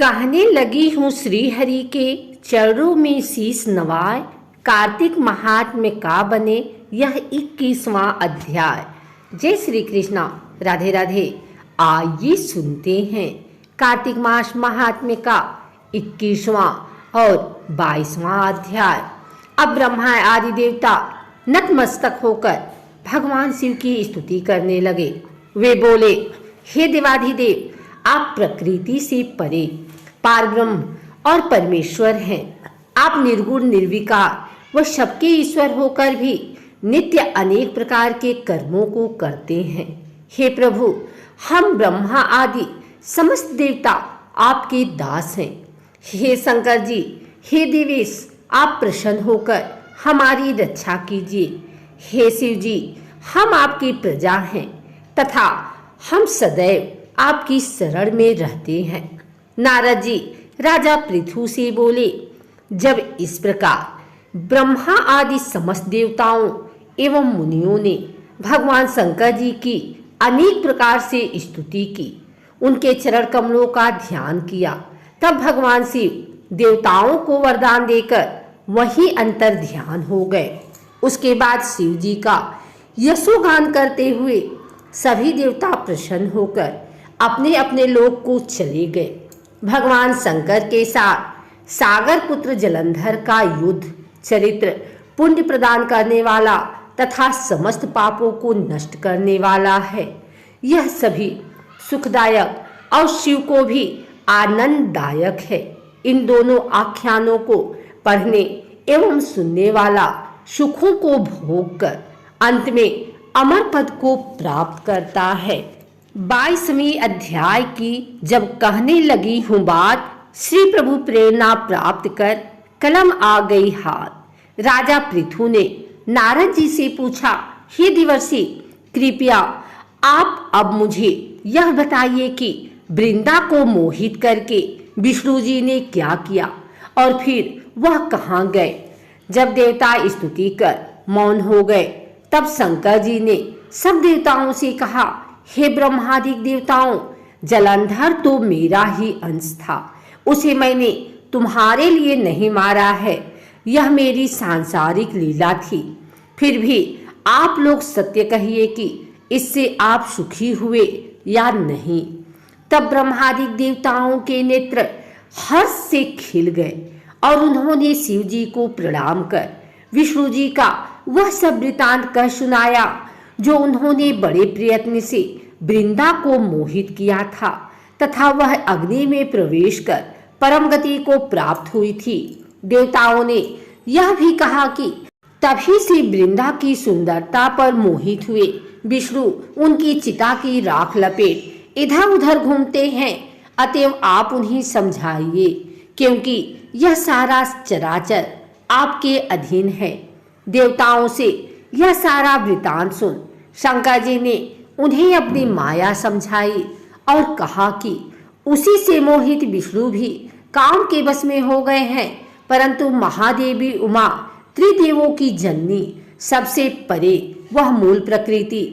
कहने लगी हूँ श्री हरि के चरणों में शीश नवाए। कार्तिक महात्म्य का बने यह 21वां अध्याय। जय श्री कृष्णा, राधे राधे। आइए सुनते हैं कार्तिक मास महात्म्य का 21वां और 22वां अध्याय। अब ब्रह्मा आदि देवता नतमस्तक होकर भगवान शिव की स्तुति करने लगे। वे बोले, हे देवाधिदेव, आप प्रकृति से परे पारब्रह्म और परमेश्वर हैं। आप निर्गुण निर्विकार व सबके ईश्वर होकर भी नित्य अनेक प्रकार के कर्मों को करते हैं। हे प्रभु, हम ब्रह्मा आदि समस्त देवता आपके दास हैं। हे शंकर जी, हे देवेश, आप प्रसन्न होकर हमारी रक्षा कीजिए। हे शिव जी, हम आपकी प्रजा हैं तथा हम सदैव आपकी शरण में रहते हैं। नारद जी राजा पृथु से बोले, जब इस प्रकार ब्रह्मा आदि समस्त देवताओं एवं मुनियों ने भगवान शंकर जी की अनेक प्रकार से स्तुति की, उनके चरण कमलों का ध्यान किया, तब भगवान शिव देवताओं को वरदान देकर वहीं अंतर ध्यान हो गए। उसके बाद शिव जी का यशोगान करते हुए सभी देवता प्रसन्न होकर अपने अपने लोक को चले गए। भगवान शंकर के साथ सागर पुत्र जलंधर का युद्ध चरित्र पुण्य प्रदान करने वाला तथा समस्त पापों को नष्ट करने वाला है। यह सभी सुखदायक और शिव को भी आनंददायक है। इन दोनों आख्यानों को पढ़ने एवं सुनने वाला सुखों को भोग कर अंत में अमर पद को प्राप्त करता है। 22वें अध्याय की जब कहने लगी हूँ बात, श्री प्रभु प्रेरणा प्राप्त कर कलम आ गई हाथ। राजा पृथु ने नारद जी से पूछा, हे देवर्षि, कृपया आप अब मुझे यह बताइए कि वृंदा को मोहित करके विष्णु जी ने क्या किया और फिर वह कहाँ गए। जब देवता स्तुति कर मौन हो गए, तब शंकर जी ने सब देवताओं से कहा, हे ब्रह्मादिक देवताओं, जलंधर तो मेरा ही अंश था। उसे मैंने तुम्हारे लिए नहीं मारा है, यह मेरी सांसारिक लीला थी। फिर भी आप लोग सत्य कहिए कि इससे आप सुखी हुए या नहीं। तब ब्रह्मादिक देवताओं के नेत्र हर्ष से खिल गए और उन्होंने शिव जी को प्रणाम कर विष्णु जी का वह सब वृतांत कह सुनाया जो उन्होंने बड़े प्रयत्न से वृंदा को मोहित किया था तथा वह अग्नि में प्रवेश कर परम गति को प्राप्त हुई थी। देवताओं ने यह भी कहा कि तभी से वृंदा की सुंदरता पर मोहित हुए विष्णु उनकी चिता की राख लपेट इधर उधर घूमते हैं। अतएव आप उन्हें समझाइए, क्योंकि यह सारा चराचर आपके अधीन है। देवताओं से यह सारा वृतांत सुन शंकर जी ने उन्हें अपनी माया समझाई और कहा कि उसी से मोहित विष्णु भी काम के बस में हो गए हैं, परंतु महादेवी उमा त्रिदेवों की जननी सबसे परे वह मूल प्रकृति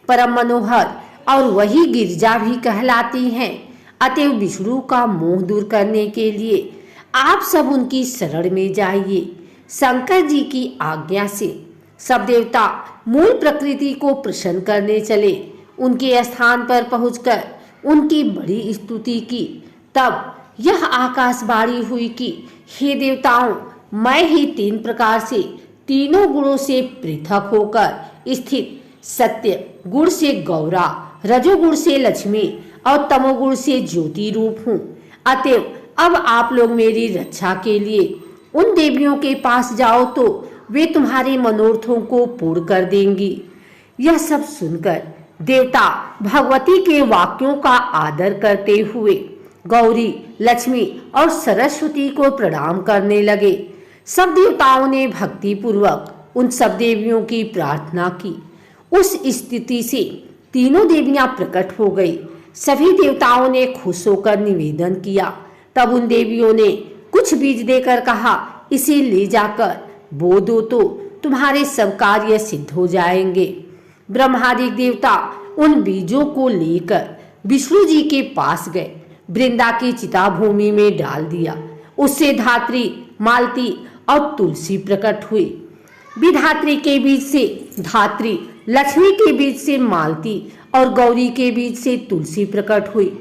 परम मनोहर और वही गिरजा भी कहलाती हैं। अतएव विष्णु का मोह दूर करने के लिए आप सब उनकी शरण में जाइए। शंकर जी की आज्ञा से सब देवता मूल प्रकृति को प्रसन्न करने चले। उनके स्थान पर पहुंचकर उनकी बड़ी स्तुति की। तब यह आकाशवाणी हुई कि हे देवताओं, मैं ही 3 प्रकार से तीनों गुणों से पृथक होकर स्थित सत्य गुण से गौरा, रजोगुण से लक्ष्मी और तमोगुण से ज्योति रूप हूँ। अतएव अब आप लोग मेरी रक्षा के लिए उन देवियों के पास जाओ तो वे तुम्हारे मनोरथों को पूर्ण कर देंगी। यह सब सुनकर देवता भगवती के वाक्यों का आदर करते हुए गौरी, लक्ष्मी और सरस्वती को प्रणाम करने लगे। सब देवताओं ने भक्ति पूर्वक उन सब देवियों की प्रार्थना की। उस स्थिति से तीनों देवियां प्रकट हो गई। सभी देवताओं ने खुश होकर निवेदन किया। तब उन देवियों ने कुछ बीज देकर कहा, इसे ले जाकर बो दो तो तुम्हारे सब कार्य सिद्ध हो जाएंगे। ब्रह्मादि देवता उन बीजों को लेकर विष्णु जी के पास गए। वृंदा की चिता भूमि में डाल दिया। उससे धात्री, मालती और तुलसी प्रकट हुई। विधात्री के बीच से धात्री, लक्ष्मी के बीच से मालती और गौरी के बीच से तुलसी प्रकट हुई।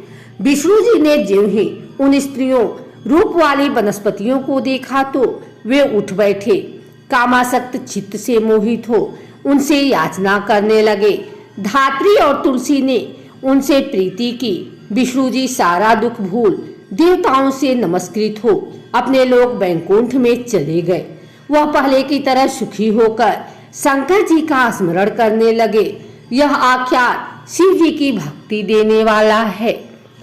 विष्णु जी ने ज्यों ही उन स्त्रियों रूप वाली वनस्पतियों को देखा तो वे उठ बैठे। कामासक्त चित्त से मोहित हो उनसे याचना करने लगे। धात्री और तुलसी ने उनसे प्रीति की। विष्णु जी सारा दुख भूल देवताओं से नमस्कृत हो अपने लोक वैकुंठ में चले गए। वह पहले की तरह सुखी होकर शंकर जी का स्मरण करने लगे। यह आख्यान शिव जी की भक्ति देने वाला है।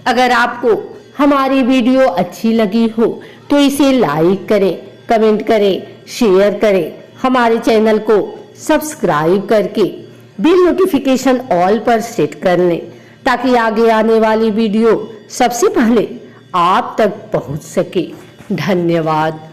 अगर आपको हमारी वीडियो अच्छी लगी हो तो इसे लाइक करें, कमेंट करें, शेयर करें। हमारे चैनल को सब्सक्राइब करके बिल नोटिफिकेशन ऑल पर सेट कर लें ताकि आगे आने वाली वीडियो सबसे पहले आप तक पहुंच सके। धन्यवाद।